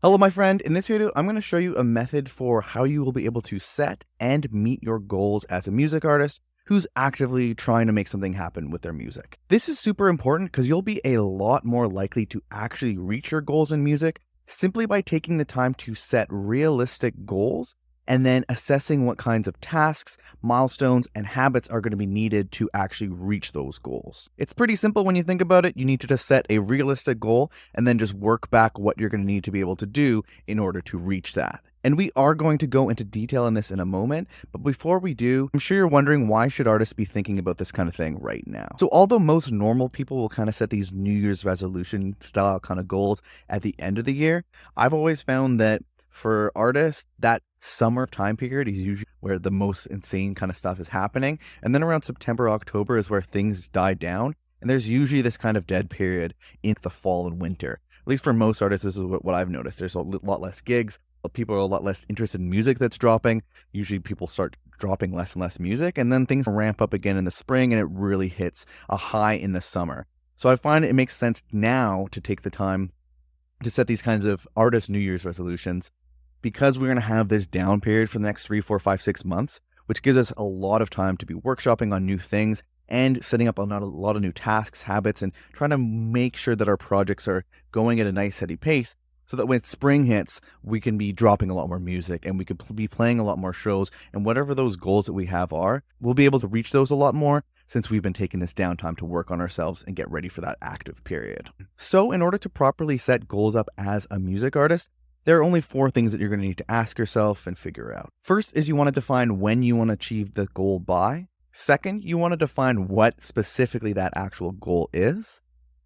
Hello, my friend. In this video, I'm going to show you a method for how you will be able to set and meet your goals as a music artist who's actively trying to make something happen with their music. This is super important because you'll be a lot more likely to actually reach your goals in music simply by taking the time to set realistic goals and then assessing what kinds of tasks, milestones, and habits are going to be needed to actually reach those goals. It's pretty simple when you think about it. You need to just set a realistic goal and then just work back what you're going to need to be able to do in order to reach that. And we are going to go into detail in this in a moment, but before we do, I'm sure you're wondering, why should artists be thinking about this kind of thing right now? So although most normal people will kind of set these New Year's resolution style kind of goals at the end of the year, I've always found that for artists, that summer time period is usually where the most insane kind of stuff is happening. And then around September, October is where things die down. And there's usually this kind of dead period in the fall and winter. At least for most artists, this is what I've noticed. There's a lot less gigs. People are a lot less interested in music that's dropping. Usually people start dropping less and less music. And then things ramp up again in the spring and it really hits a high in the summer. So I find it makes sense now to take the time to set these kinds of artist New Year's resolutions, because we're going to have this down period for the next 3, 4, 5, 6 months, which gives us a lot of time to be workshopping on new things and setting up a lot of new tasks, habits, and trying to make sure that our projects are going at a nice steady pace so that when spring hits, we can be dropping a lot more music and we could be playing a lot more shows, and whatever those goals that we have are, we'll be able to reach those a lot more since we've been taking this downtime to work on ourselves and get ready for that active period. So in order to properly set goals up as a music artist, there are only 4 things that you're going to need to ask yourself and figure out. First is you want to define when you want to achieve the goal by. Second, you want to define what specifically that actual goal is.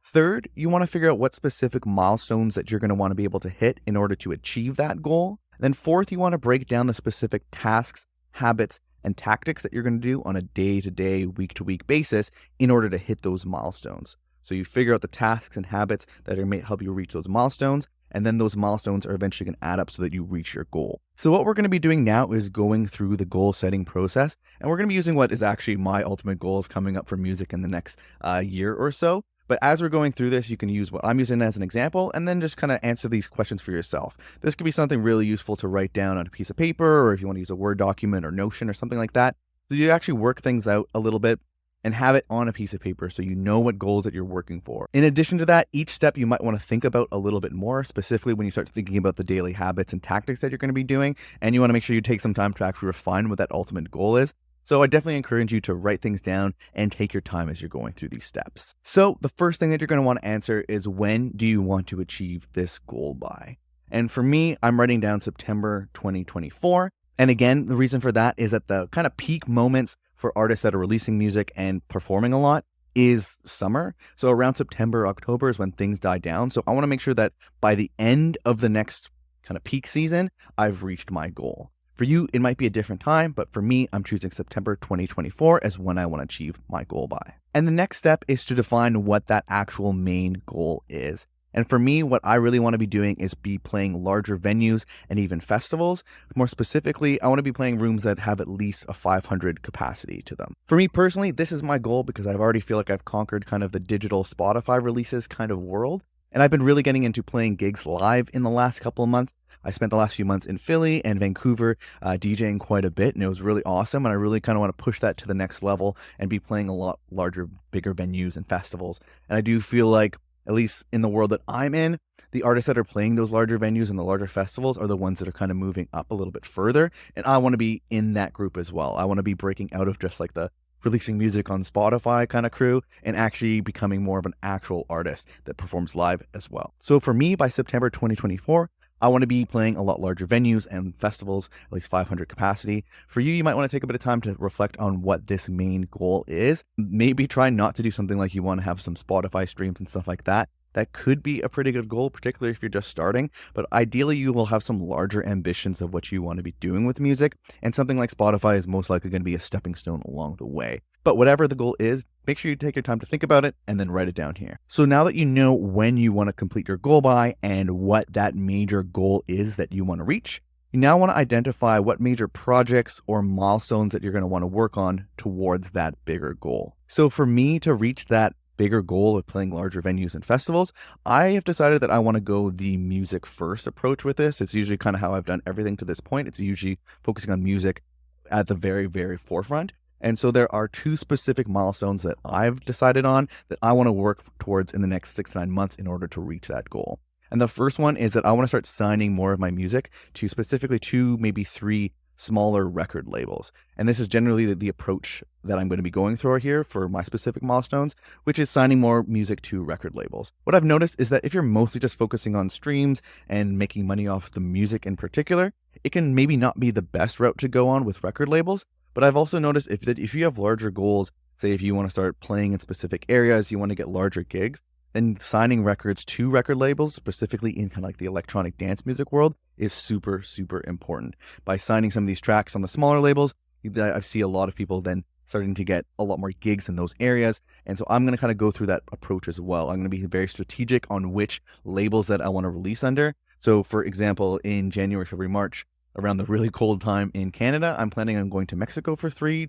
Third, you want to figure out what specific milestones that you're going to want to be able to hit in order to achieve that goal. And then fourth, you want to break down the specific tasks, habits, and tactics that you're going to do on a day-to-day, week-to-week basis in order to hit those milestones. So you figure out the tasks and habits that may help you reach those milestones, and then those milestones are eventually going to add up so that you reach your goal. So what we're going to be doing now is going through the goal setting process, and we're going to be using what is actually my ultimate goals coming up for music in the next year or so. But as we're going through this, you can use what I'm using as an example and then just kind of answer these questions for yourself. This could be something really useful to write down on a piece of paper, or if you want to use a Word document or Notion or something like that. So you actually work things out a little bit and have it on a piece of paper so you know what goals that you're working for. In addition to that, each step you might want to think about a little bit more, specifically when you start thinking about the daily habits and tactics that you're going to be doing, and you want to make sure you take some time to actually refine what that ultimate goal is. So I definitely encourage you to write things down and take your time as you're going through these steps. So the first thing that you're going to want to answer is, when do you want to achieve this goal by? And for me, I'm writing down September 2024. And again, the reason for that is that the kind of peak moments for artists that are releasing music and performing a lot is summer. So around September, October is when things die down. So I want to make sure that by the end of the next kind of peak season, I've reached my goal. For you, it might be a different time, but for me, I'm choosing September 2024 as when I want to achieve my goal by. And the next step is to define what that actual main goal is. And for me, what I really want to be doing is be playing larger venues and even festivals. More specifically, I want to be playing rooms that have at least a 500 capacity to them. For me personally, this is my goal because I already feel like I've conquered kind of the digital Spotify releases kind of world. And I've been really getting into playing gigs live in the last couple of months. I spent the last few months in Philly and Vancouver DJing quite a bit, and it was really awesome. And I really kind of want to push that to the next level and be playing a lot larger, bigger venues and festivals. And I do feel like, at least in the world that I'm in, the artists that are playing those larger venues and the larger festivals are the ones that are kind of moving up a little bit further. And I want to be in that group as well. I want to be breaking out of just like the releasing music on Spotify kind of crew and actually becoming more of an actual artist that performs live as well. So for me, by September 2024, I want to be playing a lot larger venues and festivals, at least 500 capacity. For you, you might want to take a bit of time to reflect on what this main goal is. Maybe try not to do something like you want to have some Spotify streams and stuff like that. That could be a pretty good goal, particularly if you're just starting. But ideally, you will have some larger ambitions of what you want to be doing with music. And something like Spotify is most likely going to be a stepping stone along the way. But whatever the goal is, make sure you take your time to think about it and then write it down here. So now that you know when you want to complete your goal by and what that major goal is that you want to reach, you now want to identify what major projects or milestones that you're going to want to work on towards that bigger goal. So for me to reach that bigger goal of playing larger venues and festivals, I have decided that I want to go the music first approach with this. It's usually kind of how I've done everything to this point. It's usually focusing on music at the very, very forefront. And so there are two specific milestones that I've decided on that I want to work towards in the next 6 to 9 months in order to reach that goal. And the first one is that I want to start signing more of my music to specifically 2, maybe 3 smaller record labels. And this is generally the approach that I'm going to be going through here for my specific milestones, which is signing more music to record labels. What I've noticed is that if you're mostly just focusing on streams and making money off the music in particular, it can maybe not be the best route to go on with record labels. But I've also noticed if you have larger goals, say if you want to start playing in specific areas, you want to get larger gigs, then signing records to record labels, specifically in kind of like the electronic dance music world, is super, super important. By signing some of these tracks on the smaller labels, I see a lot of people then starting to get a lot more gigs in those areas. And so I'm going to kind of go through that approach as well. I'm going to be very strategic on which labels that I want to release under. So for example, in January, February, March, around the really cold time in Canada, I'm planning on going to Mexico for 3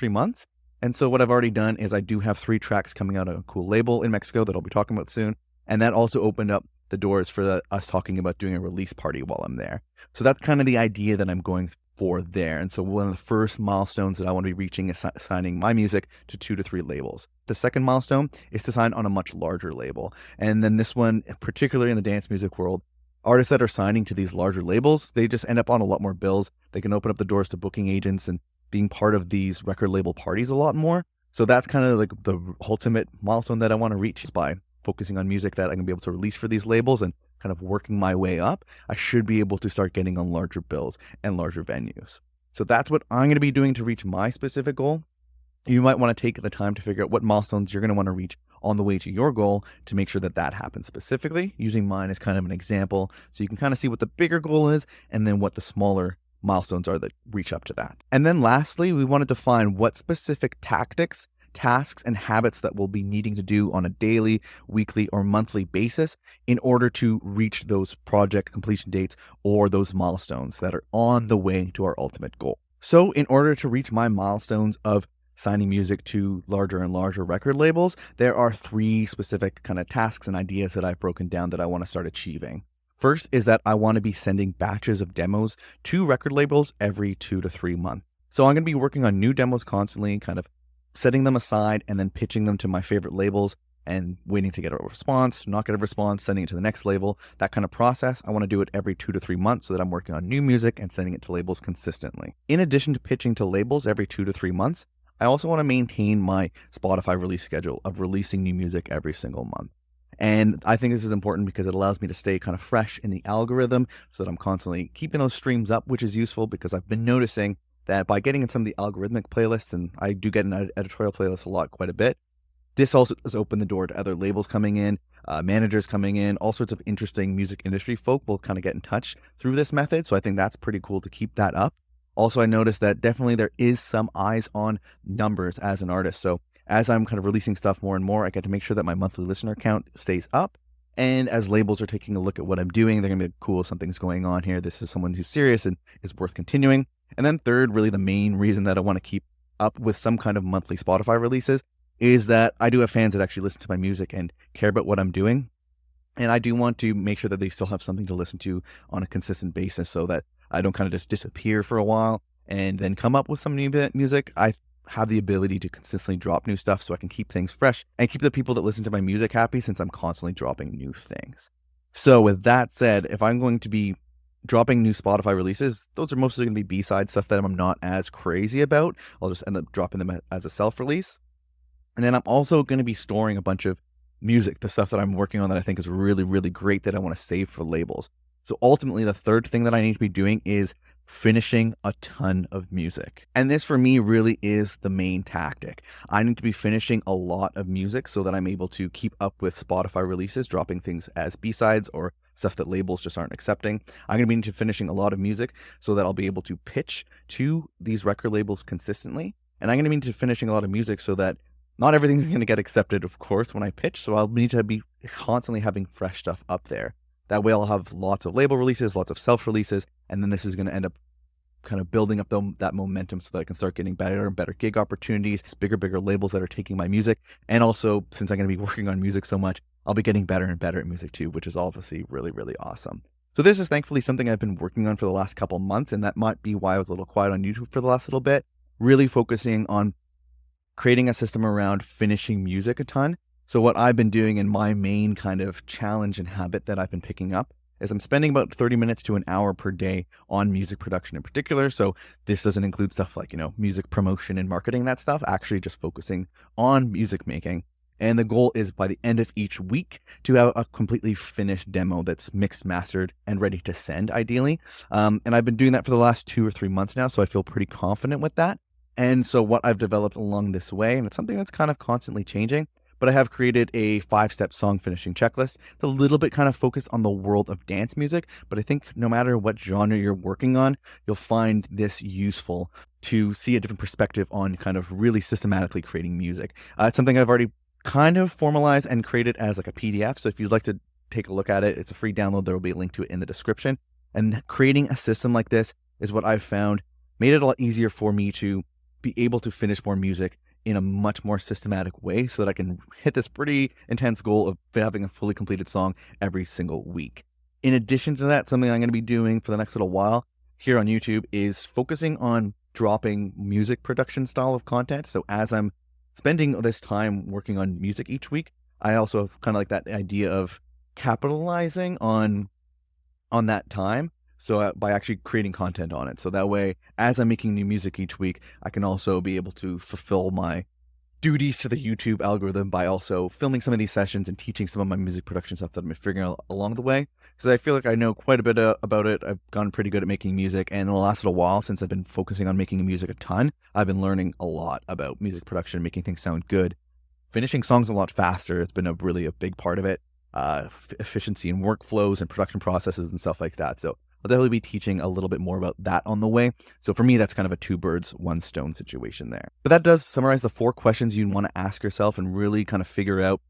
months. And so what I've already done is I do have 3 tracks coming out of a cool label in Mexico that I'll be talking about soon. And that also opened up the doors for us talking about doing a release party while I'm there. So that's kind of the idea that I'm going for there. And so one of the first milestones that I want to be reaching is signing my music to 2 to 3 labels. The second milestone is to sign on a much larger label. And then this one, particularly in the dance music world, artists that are signing to these larger labels, they just end up on a lot more bills. They can open up the doors to booking agents and being part of these record label parties a lot more. So that's kind of like the ultimate milestone that I want to reach, is by focusing on music that I can be able to release for these labels and kind of working my way up. I should be able to start getting on larger bills and larger venues. So that's what I'm going to be doing to reach my specific goal. You might want to take the time to figure out what milestones you're going to want to reach on the way to your goal to make sure that that happens specifically, using mine as kind of an example. So you can kind of see what the bigger goal is and then what the smaller milestones are that reach up to that. And then lastly, we want to define what specific tactics, tasks, and habits that we'll be needing to do on a daily, weekly, or monthly basis in order to reach those project completion dates or those milestones that are on the way to our ultimate goal. So in order to reach my milestones of signing music to larger and larger record labels, there are 3 specific kind of tasks and ideas that I've broken down that I want to start achieving. First is that I want to be sending batches of demos to record labels every 2 to 3 months. So I'm going to be working on new demos constantly, kind of setting them aside and then pitching them to my favorite labels and waiting to get a response, not get a response, sending it to the next label. That kind of process, I want to do it every 2 to 3 months so that I'm working on new music and sending it to labels consistently. In addition to pitching to labels every 2 to 3 months, I also want to maintain my Spotify release schedule of releasing new music every single month. And I think this is important because it allows me to stay kind of fresh in the algorithm so that I'm constantly keeping those streams up, which is useful because I've been noticing that by getting in some of the algorithmic playlists, and I do get an editorial playlist quite a bit, this also does open the door to other labels coming in, managers coming in, all sorts of interesting music industry folk will kind of get in touch through this method. So I think that's pretty cool to keep that up. Also, I noticed that definitely there is some eyes on numbers as an artist. So as I'm kind of releasing stuff more and more, I get to make sure that my monthly listener count stays up. And as labels are taking a look at what I'm doing, they're going to be like, cool, something's going on here. This is someone who's serious and is worth continuing. And then third, really the main reason that I want to keep up with some kind of monthly Spotify releases is that I do have fans that actually listen to my music and care about what I'm doing. And I do want to make sure that they still have something to listen to on a consistent basis so that I don't kind of just disappear for a while and then come up with some new music. I have the ability to consistently drop new stuff so I can keep things fresh and keep the people that listen to my music happy since I'm constantly dropping new things. So with that said, if I'm going to be dropping new Spotify releases, those are mostly going to be B-side stuff that I'm not as crazy about. I'll just end up dropping them as a self-release. And then I'm also going to be storing a bunch of music, the stuff that I'm working on that I think is really, really great that I want to save for labels. So ultimately, the third thing that I need to be doing is finishing a ton of music. And this for me really is the main tactic. I need to be finishing a lot of music so that I'm able to keep up with Spotify releases, dropping things as B-sides or stuff that labels just aren't accepting. I'm going to be into finishing a lot of music so that I'll be able to pitch to these record labels consistently. And I'm going to be into finishing a lot of music so that not everything's going to get accepted, of course, when I pitch. So I'll need to be constantly having fresh stuff up there. That way I'll have lots of label releases, lots of self-releases, and then this is going to end up kind of building up that momentum so that I can start getting better and better gig opportunities, bigger labels that are taking my music. And also, since I'm going to be working on music so much, I'll be getting better and better at music too, which is obviously really, really awesome. So this is thankfully something I've been working on for the last couple months, and that might be why I was a little quiet on YouTube for the last little bit, really focusing on creating a system around finishing music a ton. So what I've been doing, and my main kind of challenge and habit that I've been picking up, is I'm spending about 30 minutes to an hour per day on music production in particular. So this doesn't include stuff like, music promotion and marketing, that stuff, actually just focusing on music making. And the goal is by the end of each week to have a completely finished demo that's mixed, mastered, and ready to send, ideally. And I've been doing that for the last 2 or 3 months now, so I feel pretty confident with that. And so what I've developed along this way, and it's something that's kind of constantly changing, but I have created a 5-step song finishing checklist. It's a little bit kind of focused on the world of dance music, but I think no matter what genre you're working on, you'll find this useful to see a different perspective on kind of really systematically creating music. It's something I've already kind of formalized and created as like a PDF. So if you'd like to take a look at it, it's a free download. There will be a link to it in the description. And creating a system like this is what I've found made it a lot easier for me to be able to finish more music in a much more systematic way so that I can hit this pretty intense goal of having a fully completed song every single week. In addition to that, something I'm going to be doing for the next little while here on YouTube is focusing on dropping music production style of content. So as I'm spending this time working on music each week, I also kind of like that idea of capitalizing on that time. So by actually creating content on it. So that way, as I'm making new music each week, I can also be able to fulfill my duties to the YouTube algorithm by also filming some of these sessions and teaching some of my music production stuff that I've been figuring out along the way. Because I feel like I know quite a bit about it. I've gotten pretty good at making music. And in the last little while, since I've been focusing on making music a ton, I've been learning a lot about music production, making things sound good. Finishing songs a lot faster has been really a big part of it. Efficiency and workflows and production processes and stuff like that. So I'll definitely be teaching a little bit more about that on the way. So for me, that's kind of a 2 birds, 1 stone situation there. But that does summarize the 4 questions you want to ask yourself and really kind of figure out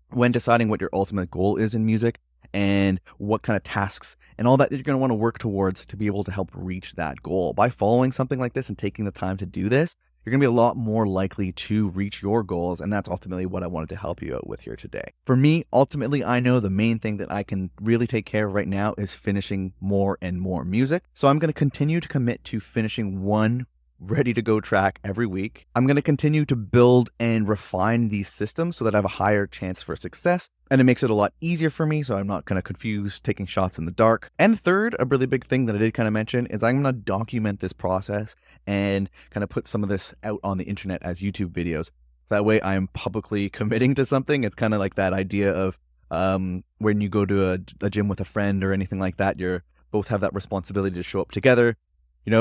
when deciding what your ultimate goal is in music and what kind of tasks and all that you're going to want to work towards to be able to help reach that goal. By following something like this and taking the time to do this, you're going to be a lot more likely to reach your goals, and that's ultimately what I wanted to help you out with here today. For me, ultimately, I know the main thing that I can really take care of right now is finishing more and more music. So I'm going to continue to commit to finishing 1 ready to go track every week. I'm going to continue to build and refine these systems so that I have a higher chance for success. And it makes it a lot easier for me, so I'm not kind of confused taking shots in the dark. And third, a really big thing that I did kind of mention is I'm going to document this process and kind of put some of this out on the internet as YouTube videos. That way I'm publicly committing to something. It's kind of like that idea of when you go to a gym with a friend or anything like that, you're both have that responsibility to show up together.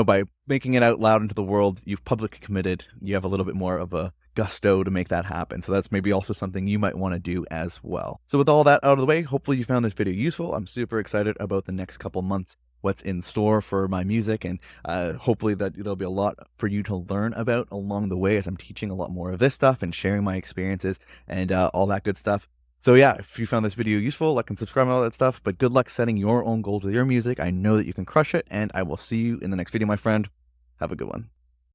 By making it out loud into the world, you've publicly committed. You have a little bit more of a gusto to make that happen. So that's maybe also something you might want to do as well. So with all that out of the way, hopefully you found this video useful. I'm super excited about the next couple months, what's in store for my music, and hopefully that there'll be a lot for you to learn about along the way as I'm teaching a lot more of this stuff and sharing my experiences and all that good stuff. So yeah, if you found this video useful, like and subscribe and all that stuff, but good luck setting your own goals with your music. I know that you can crush it, and I will see you in the next video, my friend. Have a good one.